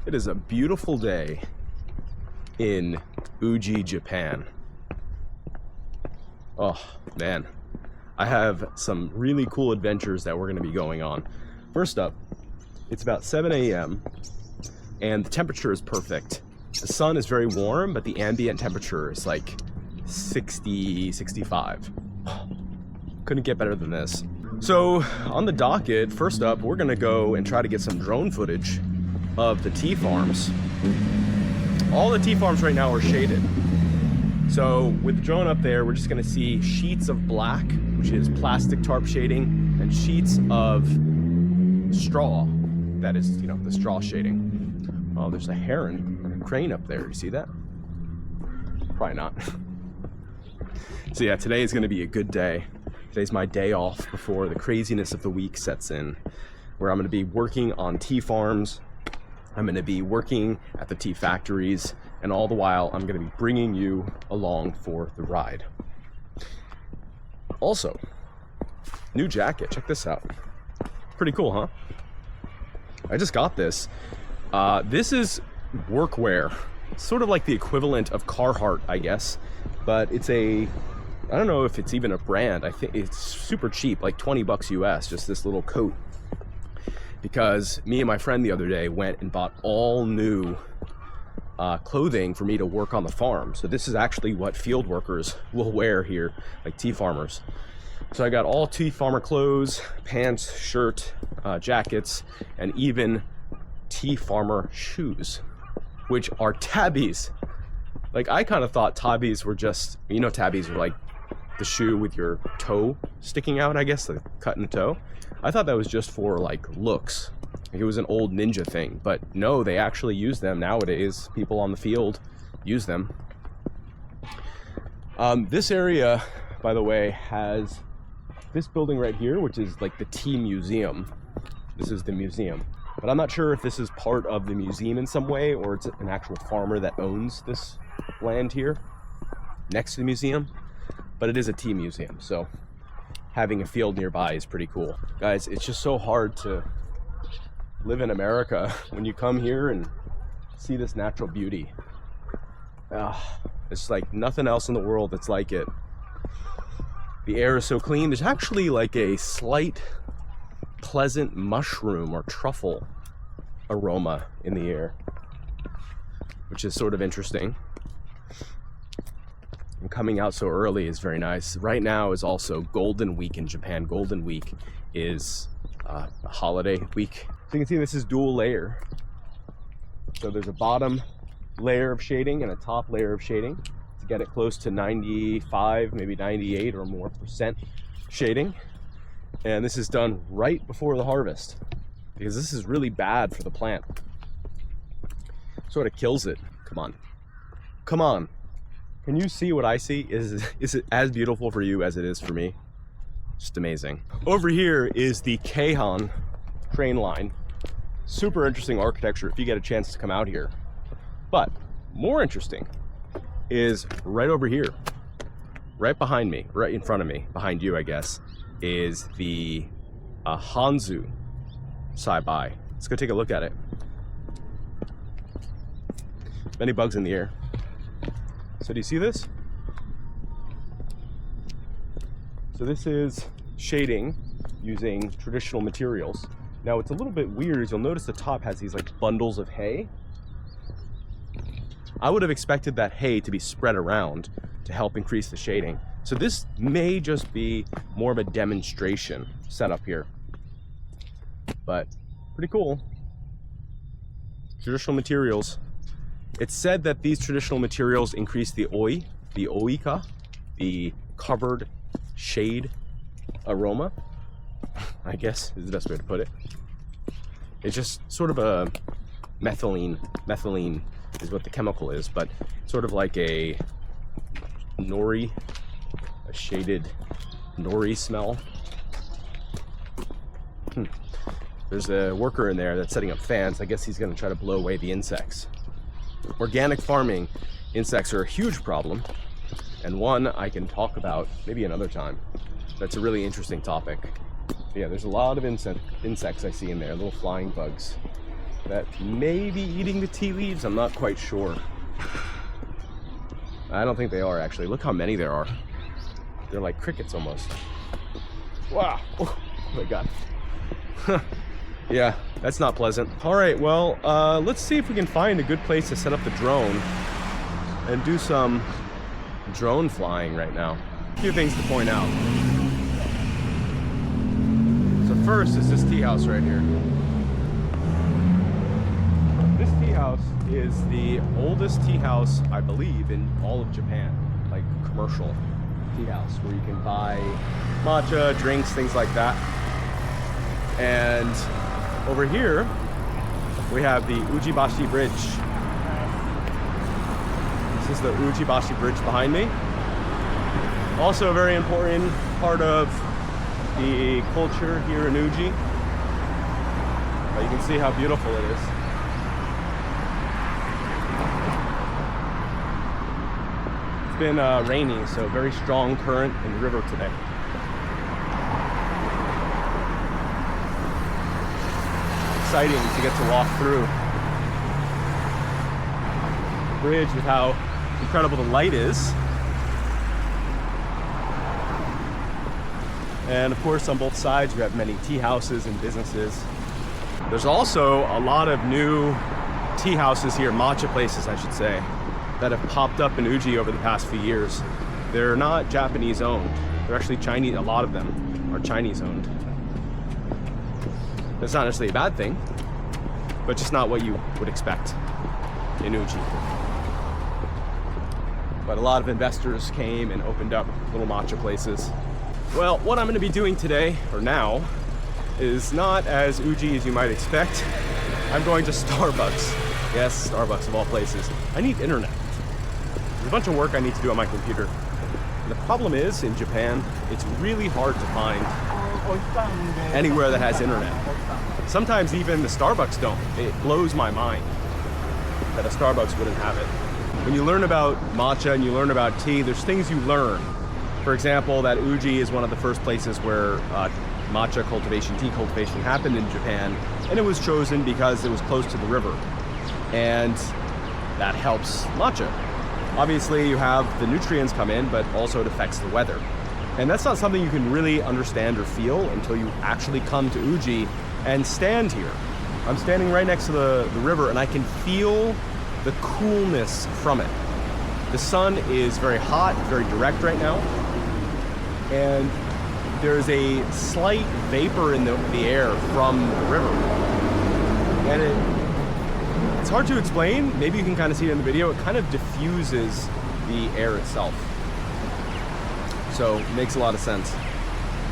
It is a beautiful day in UJI, Japan. Oh man, I have some really cool adventures that we're going to be going on. First up, it's about 7 a.m. and the temperature is perfect. The sun is very warm, but the ambient temperature is like 60, 65. Couldn't get better than this. So on the docket, first up, we're gonna go and try to get some drone footage of the tea farms. All the tea farms right now are shaded. So with the drone up there, we're just gonna see sheets of black, which is plastic tarp shading, and sheets of straw, that is, you know, the straw shading. Oh, there's a heron or a crane up there. You see that? Probably not. So yeah, today is gonna be a good day. Today's my day off before the craziness of the week sets in, where I'm going to be working on tea farms, I'm going to be working at the tea factories, and all the while I'm going to be bringing you along for the ride. Also, new jacket, check this out. Pretty cool, huh? I just got this. This is workwear, sort of like the equivalent of Carhartt, I guess, but it's I don't know if it's even a brand. I think it's super cheap, like 20 bucks US, just this little coat. Because me and my friend the other day went and bought all new clothing for me to work on the farm. So this is actually what field workers will wear here, like tea farmers. So I got all tea farmer clothes, pants, shirt, jackets, and even tea farmer shoes, which are tabbies. Like, I kind of thought tabbies were just, you know, tabbies are like the shoe with your toe sticking out, I guess, the cut in the toe. I thought that was just for like looks, like it was an old ninja thing, but no, they actually use them nowadays. People on the field use them. This area, by the way, has this building right here, which is like the tea museum. This is the museum, but I'm not sure if this is part of the museum in some way, or it's an actual farmer that owns this land here next to the museum. But it is a tea museum, so having a field nearby is pretty cool. Guys, it's just so hard to live in America when you come here and see this natural beauty. It's like nothing else in the world that's like it. The air is so clean. There's actually like a slight pleasant mushroom or truffle aroma in the air, which is sort of interesting. And coming out so early is very nice. Right now is also Golden Week in Japan. Golden Week is a holiday week. So you can see this is dual layer. So there's a bottom layer of shading and a top layer of shading to get it close to 95, maybe 98 or more % shading. And this is done right before the harvest, because this is really bad for the plant. Sort of kills it. Come on. Come on. Can you see what I see? Is it as beautiful for you as it is for me? Just amazing. Over here is the Keihan train line. Super interesting architecture if you get a chance to come out here. But more interesting is right over here, right behind me, right in front of me, behind you, I guess, is the Hanzu Saibai. Let's go take a look at it. Many bugs in the air. So do you see this? So this is shading using traditional materials. Now what's a little bit weird is you'll notice the top has these like bundles of hay. I would have expected that hay to be spread around to help increase the shading. So this may just be more of a demonstration setup here, but pretty cool. Traditional materials. It's said that these traditional materials increase the oika, the covered shade aroma, I guess is the best way to put it. It's just sort of a methylene is what the chemical is, but sort of like a nori, a shaded nori smell. There's a worker in there that's setting up fans. I guess he's gonna try to blow away the insects. Organic farming, insects are a huge problem, and one I can talk about maybe another time. That's a really interesting topic. Yeah, there's a lot of insects I see in there, little flying bugs. that may be eating the tea leaves. I'm not quite sure. I don't think they are, actually. Look how many there are. They're like crickets almost. Wow. Oh my God. Yeah, that's not pleasant. All right, well, let's see if we can find a good place to set up the drone and do some drone flying right now. A few things to point out. So first is this tea house right here. This tea house is the oldest tea house, I believe, in all of Japan. Like commercial tea house where you can buy matcha, drinks, things like that. And over here, we have the UJI Bridge. This is the UJI Bridge behind me. Also a very important part of the culture here in Uji. You can see how beautiful it is. It's been rainy, so very strong current in the river today. Exciting to get to walk through the bridge with how incredible the light is. And of course, on both sides, we have many tea houses and businesses. There's also a lot of new tea houses here, matcha places, I should say, that have popped up in Uji over the past few years. They're not Japanese owned. They're actually Chinese. A lot of them are Chinese owned. That's not necessarily a bad thing, but just not what you would expect in Uji. But a lot of investors came and opened up little matcha places. Well, what I'm going to be doing today, or now, is not as Uji as you might expect. I'm going to Starbucks. Yes, Starbucks of all places. I need internet. There's a bunch of work I need to do on my computer. And the problem is, in Japan, it's really hard to find anywhere that has internet. Sometimes even the Starbucks don't. It blows my mind that a Starbucks wouldn't have it. When you learn about matcha and you learn about tea, there's things you learn. For example, that Uji is one of the first places where matcha cultivation, tea cultivation happened in Japan, and it was chosen because it was close to the river. And that helps matcha. Obviously, you have the nutrients come in, but also it affects the weather. And that's not something you can really understand or feel until you actually come to Uji and stand here. I'm standing right next to the river, and I can feel the coolness from it. The sun is very hot, very direct right now, and there's a slight vapor in the air from the river. And it's hard to explain. Maybe you can kind of see it in the video. It kind of diffuses the air itself. So it makes a lot of sense.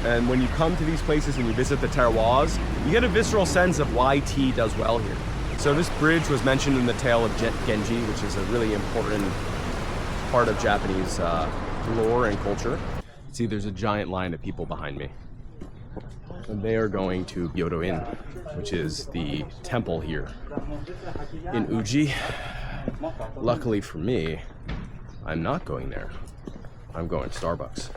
And when you come to these places and you visit the terroirs, you get a visceral sense of why tea does well here. So this bridge was mentioned in the tale of Genji, which is a really important part of Japanese lore and culture. See, there's a giant line of people behind me. And they are going to Gyodo-in, which is the temple here in Uji. Luckily for me, I'm not going there. I'm going to Starbucks.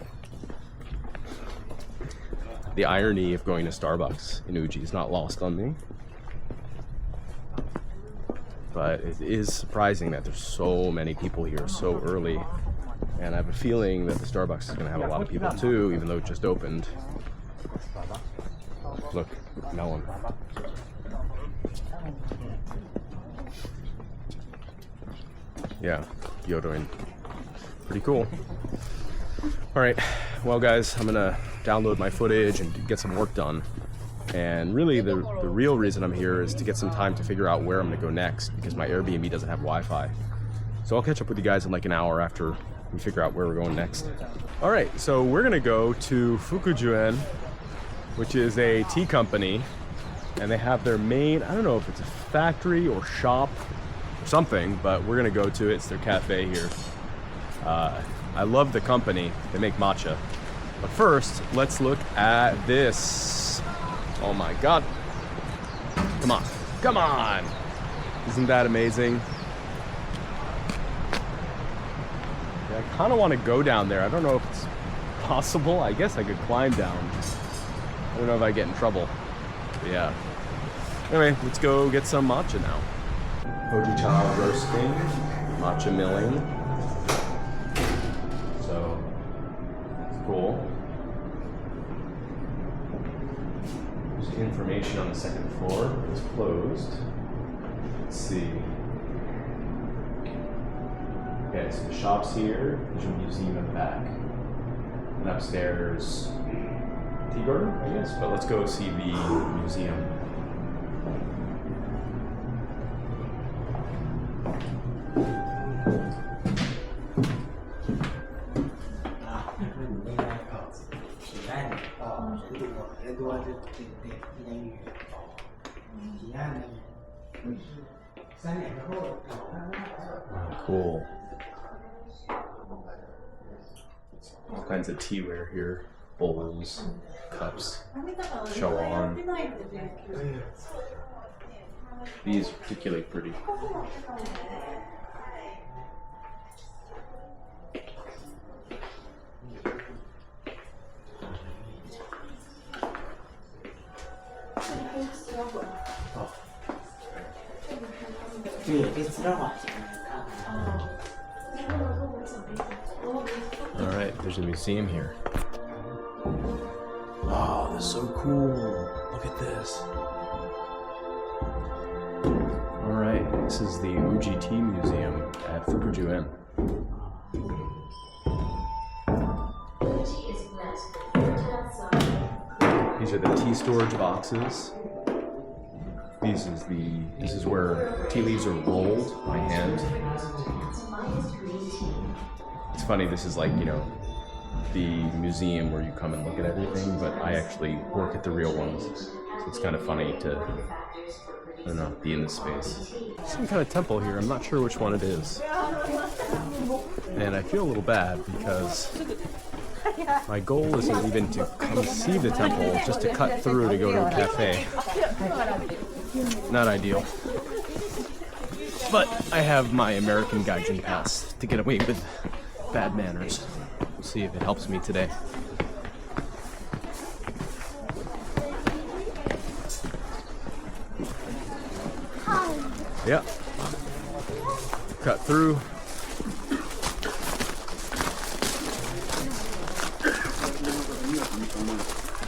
The irony of going to Starbucks in Uji is not lost on me. But it is surprising that there's so many people here so early. And I have a feeling that the Starbucks is going to have a lot of people too, even though it just opened. Look, melon. Yeah, Gyodo-in. Pretty cool. All right, well guys, I'm gonna download my footage and get some work done. And really the real reason I'm here is to get some time to figure out where I'm gonna go next, because my Airbnb doesn't have Wi-Fi. So I'll catch up with you guys in like an hour after we figure out where we're going next. All right, so we're gonna go to Fukujuen, which is a tea company, and they have their main, I don't know if it's a factory or shop or something, but we're gonna go to it. It's their cafe here. I love the company. They make matcha. But first, let's look at this. Oh my God. Come on, come on. Isn't that amazing? Yeah, I kind of want to go down there. I don't know if it's possible. I guess I could climb down. I don't know if I get in trouble. But yeah. Anyway, let's go get some matcha now. Hojicha roasting, matcha milling. So, it's cool. There's information on the second floor. It's closed. Let's see. Okay, so the shop's here. There's a museum in the back. And upstairs, tea garden, I guess. But let's go see the museum. Cool. All kinds of teaware here. Bowls, cups, show on. These are particularly pretty. Alright, there's a museum here. Wow, this is so cool. Look at this. Alright, this is the UJI Museum at Fukujuin. These are the tea storage boxes. This is where tea leaves are rolled by hand. It's funny, this is like, you know, the museum where you come and look at everything, but I actually work at the real ones. So it's kind of funny to, I don't know, be in this space. Some kind of temple here, I'm not sure which one it is. And I feel a little bad because my goal isn't even to come see the temple, just to cut through to go to a cafe. Not ideal. But I have my American Gaijin pass to get away with bad manners. We'll see if it helps me today. Yeah. Cut through.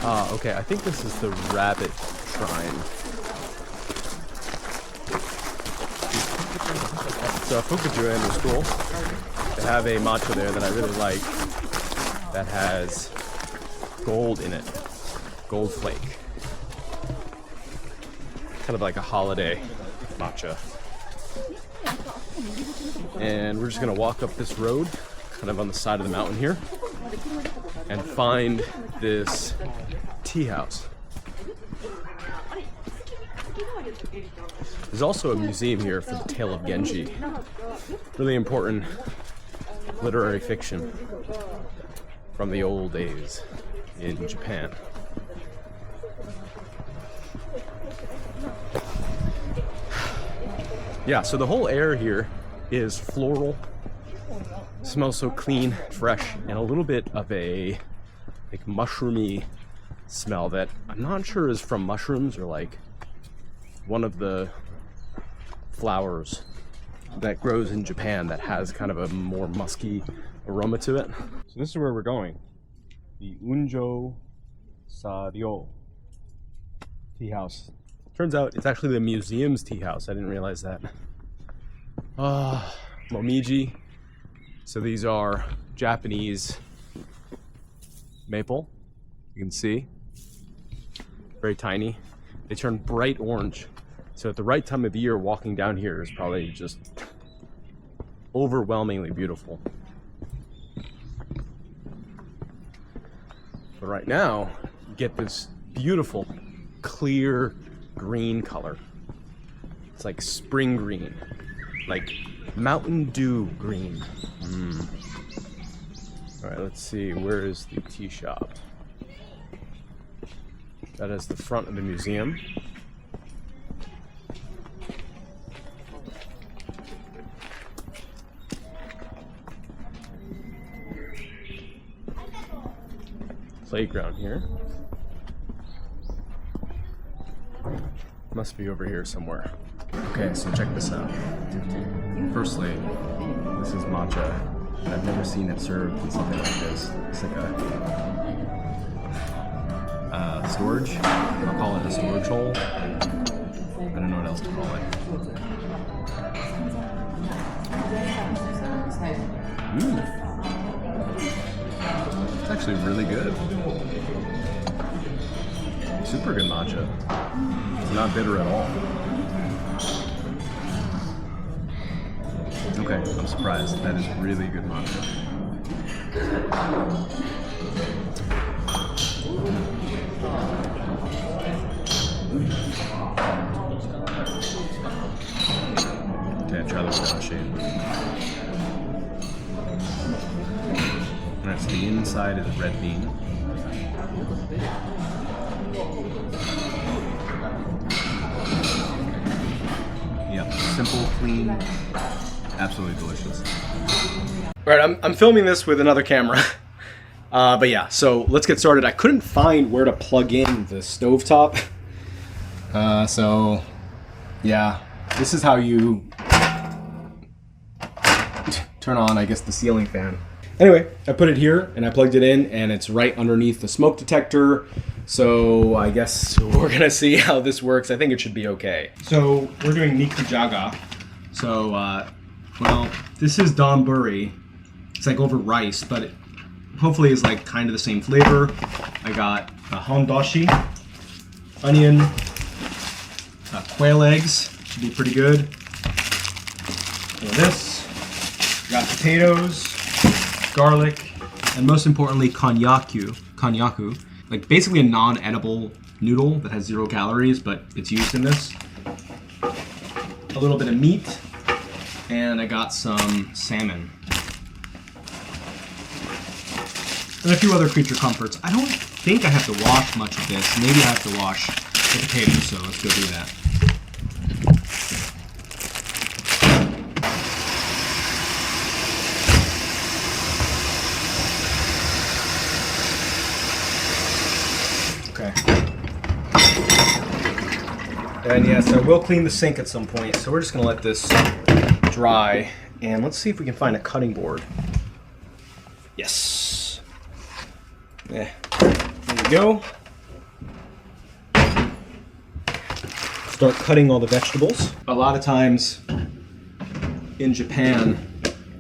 Ah, okay, I think this is the rabbit shrine. So Fukujuin is cool. They have a matcha there that I really like that has gold in it. Gold flake. Kind of like a holiday matcha. And we're just gonna walk up this road, kind of on the side of the mountain here, and find this tea house. There's also a museum here for the tale of Genji. Really important literary fiction from the old days in Japan. Yeah, so the whole air here is floral. Smells so clean, fresh, and a little bit of a like mushroomy smell that I'm not sure is from mushrooms or like one of the flowers that grows in Japan that has kind of a more musky aroma to it. So this is where we're going. The Unjo Saryo tea house. Turns out it's actually the museum's tea house. I didn't realize that. Momiji. So these are Japanese maple. You can see. Very tiny. They turn bright orange. So at the right time of the year, walking down here is probably just overwhelmingly beautiful. But right now, you get this beautiful, clear green color. It's like spring green, like Mountain Dew green. All right, let's see, where is the tea shop? That is the front of the museum. Playground here. Must be over here somewhere. Okay, so check this out. Firstly, this is matcha. I've never seen it served in something like this. It's like a storage. I'll call it a storage hole. I don't know what else to call it. It's actually really good. Super good matcha. It's not bitter at all. Okay, I'm surprised. That is really good matcha. Okay, try the brown shade. Alright, so the inside is red bean. Yeah, simple, clean, absolutely delicious. Alright, I'm filming this with another camera. But yeah, so let's get started. I couldn't find where to plug in the stovetop. So yeah, this is how you turn on, I guess, the ceiling fan. Anyway, I put it here and I plugged it in and it's right underneath the smoke detector. So I guess we're gonna see how this works. I think it should be okay. So we're doing nikujaga. So, well, this is donburi. It's like over rice, but it hopefully is like kind of the same flavor. I got hondashi, onion, quail eggs, should be pretty good. And this, got potatoes, garlic, and most importantly, konnyaku, like basically a non-edible noodle that has 0 calories, but it's used in this. A little bit of meat, and I got some salmon. And a few other creature comforts. I don't think I have to wash much of this. Maybe I have to wash the potatoes, so let's go do that. Okay. And yes, I will clean the sink at some point, so we're just gonna let this dry, and let's see if we can find a cutting board. Yes. Yeah. There we go. Start cutting all the vegetables. A lot of times in Japan,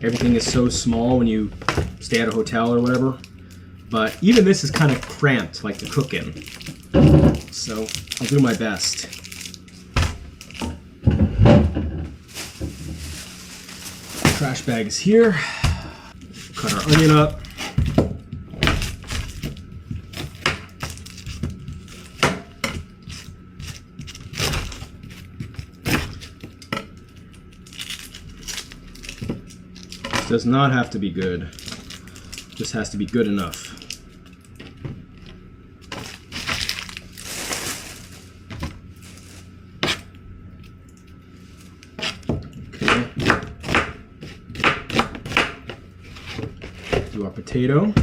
everything is so small when you stay at a hotel or whatever. But even this is kind of cramped, like to cook in. So I'll do my best. Trash bag is here. Cut our onion up. This does not have to be good. Just has to be good enough. Okay. Do our potato.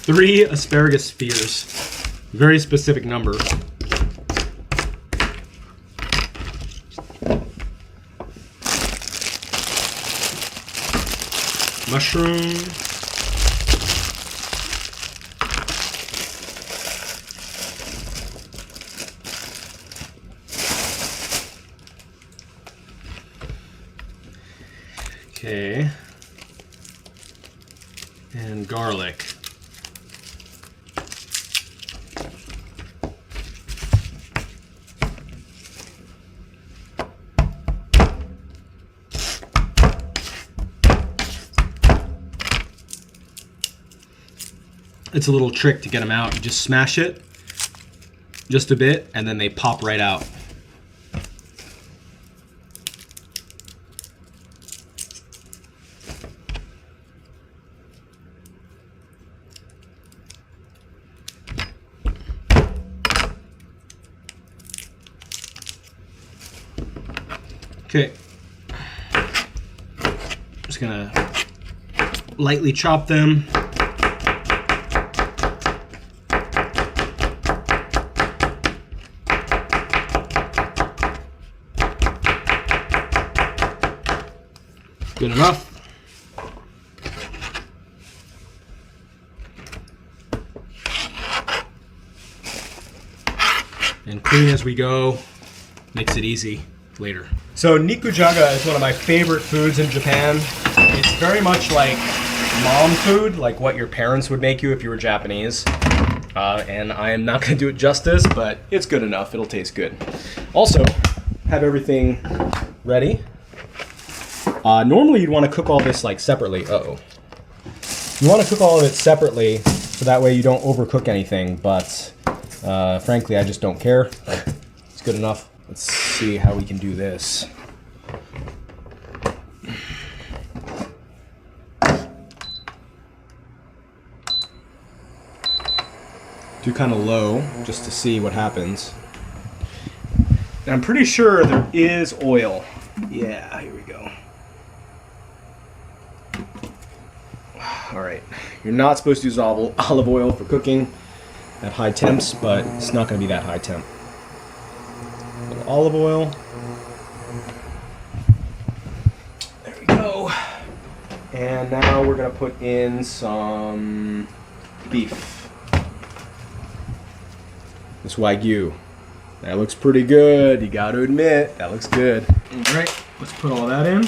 Three asparagus spears. Very specific number. Mushroom. Okay. And garlic. It's a little trick to get them out. You just smash it just a bit and then they pop right out. Just gonna lightly chop them. Good enough. And clean as we go, makes it easy later. So nikujaga is one of my favorite foods in Japan. It's very much like mom food, like what your parents would make you if you were Japanese. And I am not gonna do it justice, but it's good enough, it'll taste good. Also, have everything ready. Normally you'd want to cook all this like separately. You want to cook all of it separately so that way you don't overcook anything, but frankly I just don't care. It's good enough. Let's see how we can do this. Do kind of low just to see what happens. And I'm pretty sure there is oil. Yeah, here we go. All right, you're not supposed to use olive oil for cooking at high temps, but it's not going to be that high temp. A little olive oil. There we go. And now we're going to put in some beef. This Wagyu. That looks pretty good, you got to admit. That looks good. All right, let's put all that in.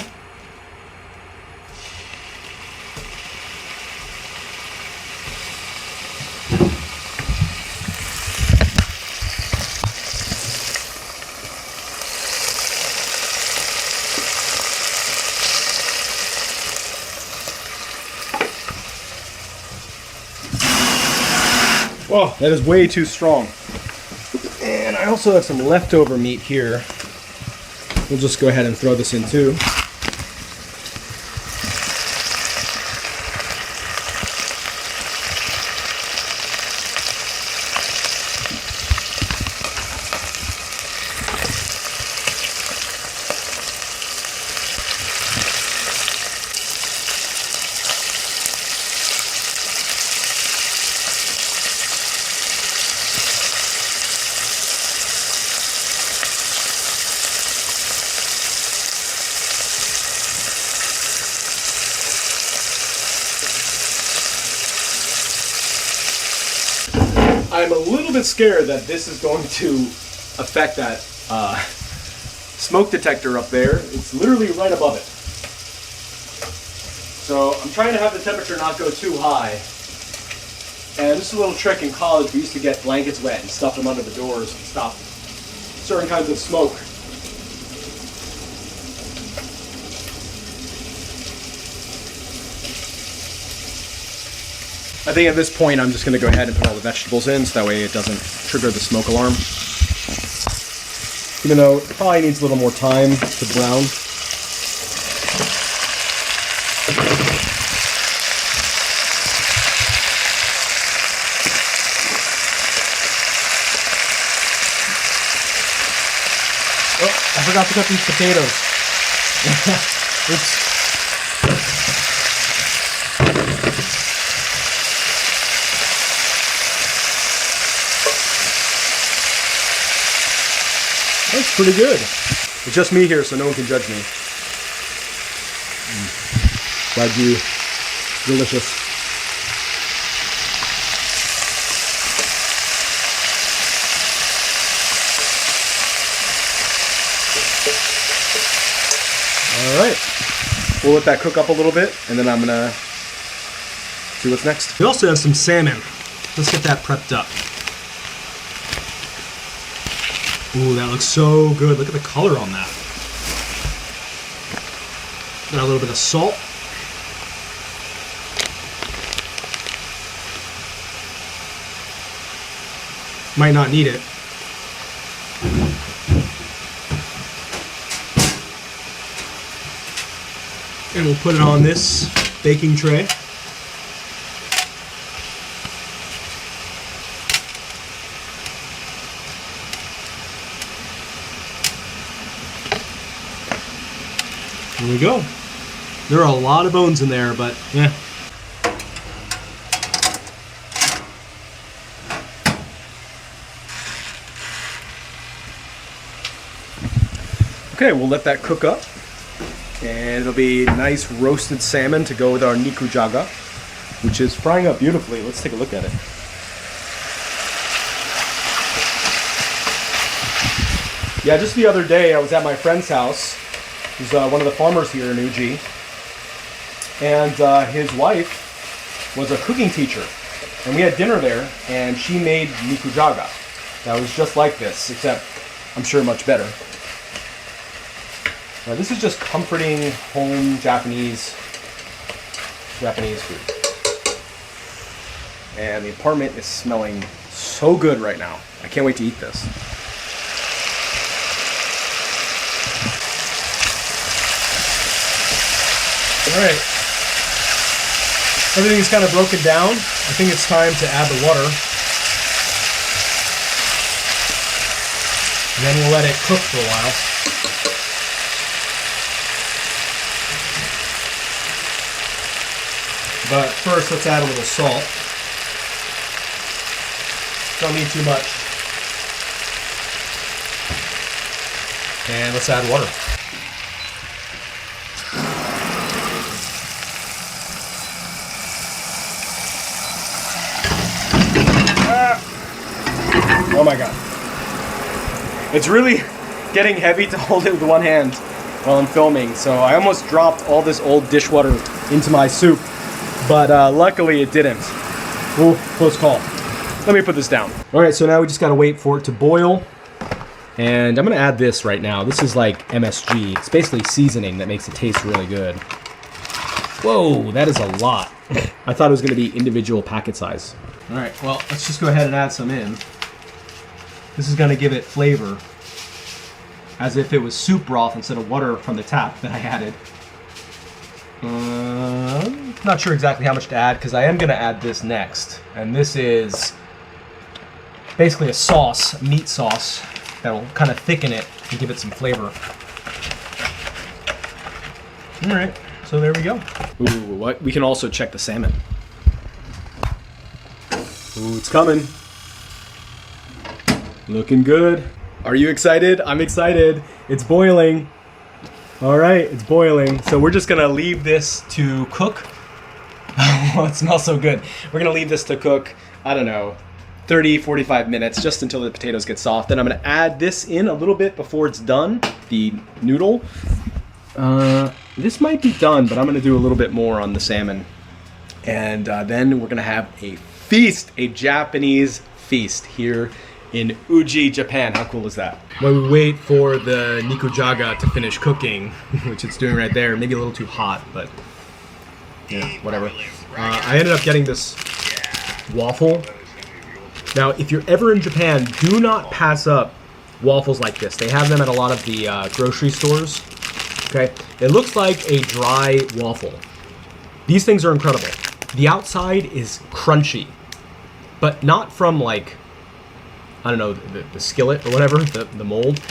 Oh, that is way too strong. And I also have some leftover meat here. We'll just go ahead and throw this in too. I'm a little bit scared that this is going to affect that smoke detector up there. It's literally right above it. So I'm trying to have the temperature not go too high. And this is a little trick in college. We used to get blankets wet and stuff them under the doors and stop certain kinds of smoke. I think at this point I'm just going to go ahead and put all the vegetables in so that way it doesn't trigger the smoke alarm. Even though it probably needs a little more time to brown. Oh, I forgot to cut these potatoes. Oops. That's pretty good. It's just me here, so no one can judge me. Wagyu, delicious. All right, we'll let that cook up a little bit, and then I'm gonna see what's next. We also have some salmon. Let's get that prepped up. Ooh, that looks so good. Look at the color on that. Got a little bit of salt. Might not need it. And we'll put it on this baking tray. Here we go. There are a lot of bones in there, but yeah. Okay, we'll let that cook up. And it'll be nice roasted salmon to go with our nikujaga, which is frying up beautifully. Let's take a look at it. Yeah, just the other day I was at my friend's house. He's one of the farmers here in UJI. And his wife was a cooking teacher. And we had dinner there, and she made nikujaga. That was just like this, except I'm sure much better. Now this is just comforting home Japanese food. And the apartment is smelling so good right now. I can't wait to eat this. All right. Everything's kind of broken down. I think it's time to add the water. And then we'll let it cook for a while. But first, let's add a little salt. Don't need too much. And let's add water. Oh my god. It's really getting heavy to hold it with one hand while I'm filming, so I almost dropped all this old dishwater into my soup, but luckily it didn't. Ooh, close call. Let me put this down. All right, so now we just gotta wait for it to boil, and I'm gonna add this right now. This is like MSG. It's basically seasoning that makes it taste really good. Whoa, that is a lot. I thought it was gonna be individual packet size. All right, well, let's just go ahead and add some in. This is gonna give it flavor, as if it was soup broth instead of water from the tap that I added. Not sure exactly how much to add, because I am gonna add this next. And this is basically a sauce, a meat sauce, that will kind of thicken it and give it some flavor. All right, so there we go. Ooh, what? We can also check the salmon. Ooh, it's coming. Looking good. Are you excited? I'm excited. It's boiling. All right, it's boiling. So we're just gonna leave this to cook. Oh, it smells so good. We're gonna leave this to cook, I don't know, 30, 45 minutes, just until the potatoes get soft. Then I'm gonna add this in a little bit before it's done, the noodle. This might be done, but I'm gonna do a little bit more on the salmon. And then we're gonna have a feast, a Japanese feast here in UJI, Japan. How cool is that? While we wait for the nikujaga to finish cooking, which it's doing right there, maybe a little too hot, but yeah, whatever. I ended up getting this waffle. Now, if you're ever in Japan, do not pass up waffles like this. They have them at a lot of the grocery stores. Okay, it looks like a dry waffle. These things are incredible. The outside is crunchy, but not from like, I don't know, the skillet or whatever, the mold,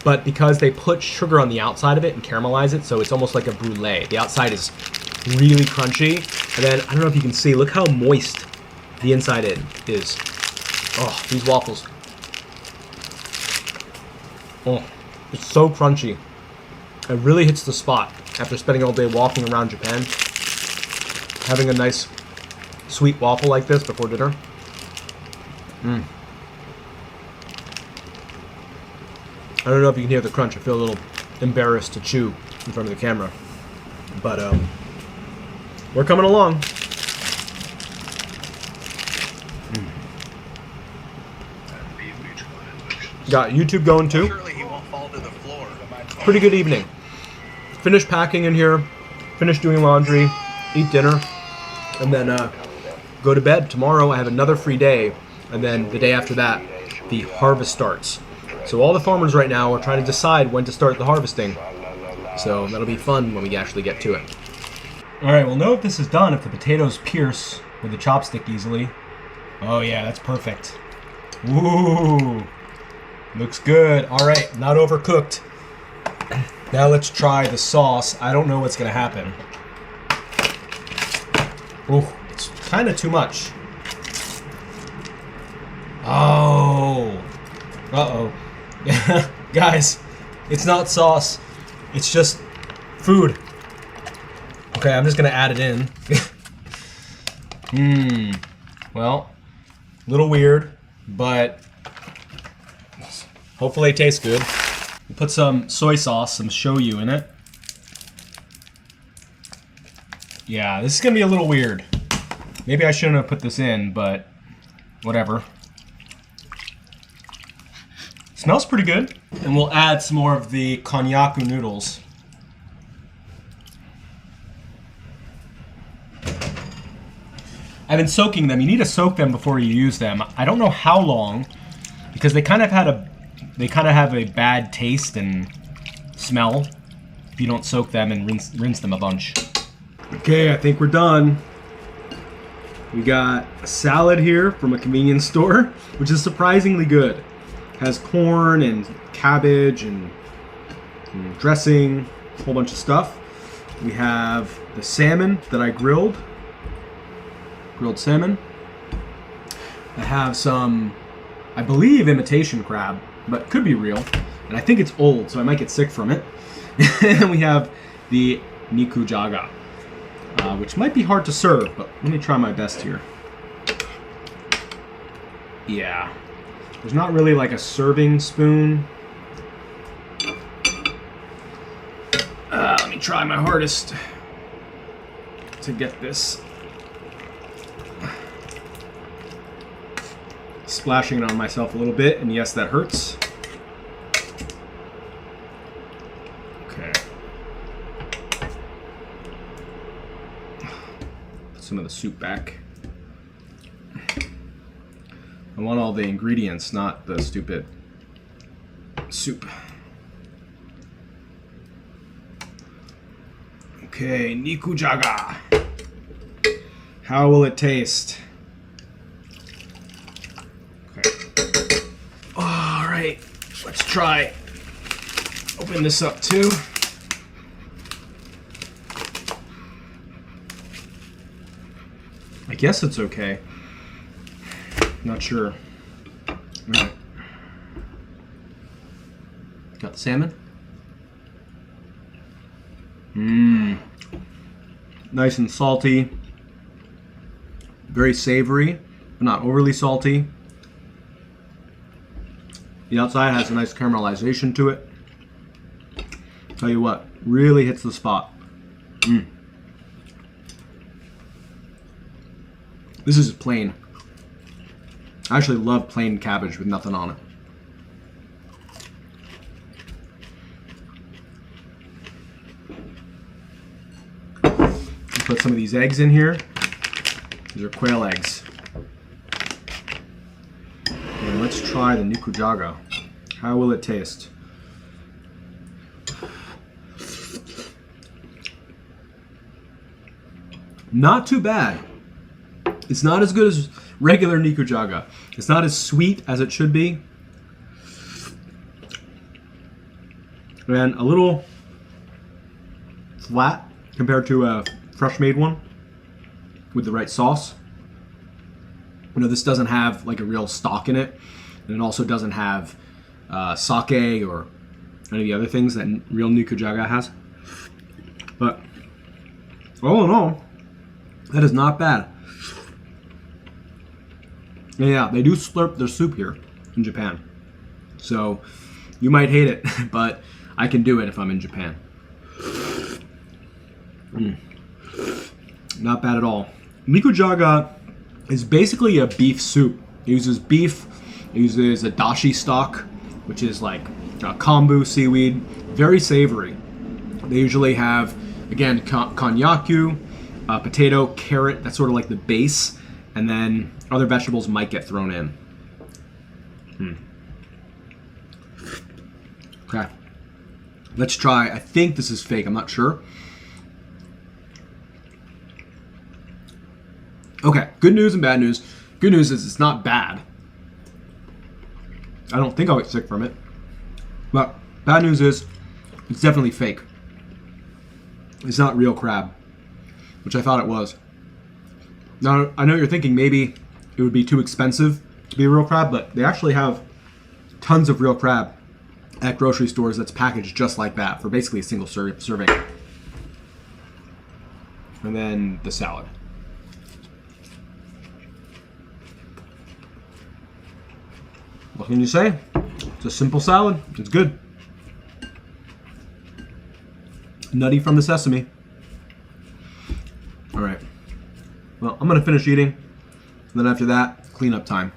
but because they put sugar on the outside of it and caramelize it, so it's almost like a brulee. The outside is really crunchy, and then, I don't know if you can see, look how moist the inside is. Oh, these waffles. Oh, it's so crunchy. It really hits the spot after spending all day walking around Japan. Having a nice sweet waffle like this before dinner. I don't know if you can hear the crunch. I feel a little embarrassed to chew in front of the camera. But we're coming along. Got YouTube going too. Pretty good evening. Finished packing in here, finished doing laundry, eat dinner, and then go to bed. Tomorrow I have another free day, and then the day after that, the harvest starts. So all the farmers right now are trying to decide when to start the harvesting. So that'll be fun when we actually get to it. All right, we'll know if this is done if the potatoes pierce with the chopstick easily. Oh yeah, that's perfect. Ooh, looks good. All right, not overcooked. Now let's try the sauce. I don't know what's gonna happen. Oh, it's kind of too much. Oh. Uh-oh. Guys, it's not sauce. It's just food. Okay, I'm just gonna add it in. Well, a little weird, but hopefully it tastes good. We'll put some soy sauce, some shoyu in it. Yeah, this is gonna be a little weird. Maybe I shouldn't have put this in, but whatever. Smells pretty good. And we'll add some more of the konnyaku noodles. I've been soaking them. You need to soak them before you use them. I don't know how long, because they kind of have a bad taste and smell if you don't soak them and rinse them a bunch. Okay, I think we're done. We got a salad here from a convenience store, which is surprisingly good. Has corn and cabbage and dressing, a whole bunch of stuff. We have the salmon that I grilled salmon. I have some, I believe, imitation crab, but could be real. And I think it's old, so I might get sick from it. And we have the nikujaga, which might be hard to serve, but let me try my best here. Yeah. There's not really like a serving spoon. Let me try my hardest to get this. Splashing it on myself a little bit, and yes, that hurts. Okay. Put some of the soup back. I want all the ingredients, not the stupid soup. Okay, nikujaga. How will it taste? Okay. All right, let's try. Open this up too. I guess it's okay. Not sure. Right. Got the salmon. Nice and salty. Very savory, but not overly salty. The outside has a nice caramelization to it. Tell you what, really hits the spot. This is plain. I actually love plain cabbage with nothing on it. Put some of these eggs in here. These are quail eggs. And let's try the nikujaga. How will it taste? Not too bad. It's not as good as regular nikujaga. It's not as sweet as it should be. And a little flat compared to a fresh made one with the right sauce. You know, this doesn't have like a real stock in it. And it also doesn't have sake or any of the other things that real nikujaga has. But all in all, that is not bad. And yeah, they do slurp their soup here in Japan. So you might hate it, but I can do it if I'm in Japan. Not bad at all. Nikujaga is basically a beef soup. It uses beef, it uses a dashi stock, which is like kombu seaweed, very savory. They usually have, again, konnyaku, potato, carrot, that's sort of like the base, and then other vegetables might get thrown in. Okay. Let's try, I think this is fake, I'm not sure. Okay, good news and bad news. Good news is it's not bad. I don't think I'll get sick from it. But bad news is it's definitely fake. It's not real crab, which I thought it was. Now, I know you're thinking maybe it would be too expensive to be a real crab, but they actually have tons of real crab at grocery stores that's packaged just like that for basically a single serving. And then the salad. What can you say? It's a simple salad. It's good. Nutty from the sesame. All right. Well, I'm going to finish eating. And then after that, cleanup time.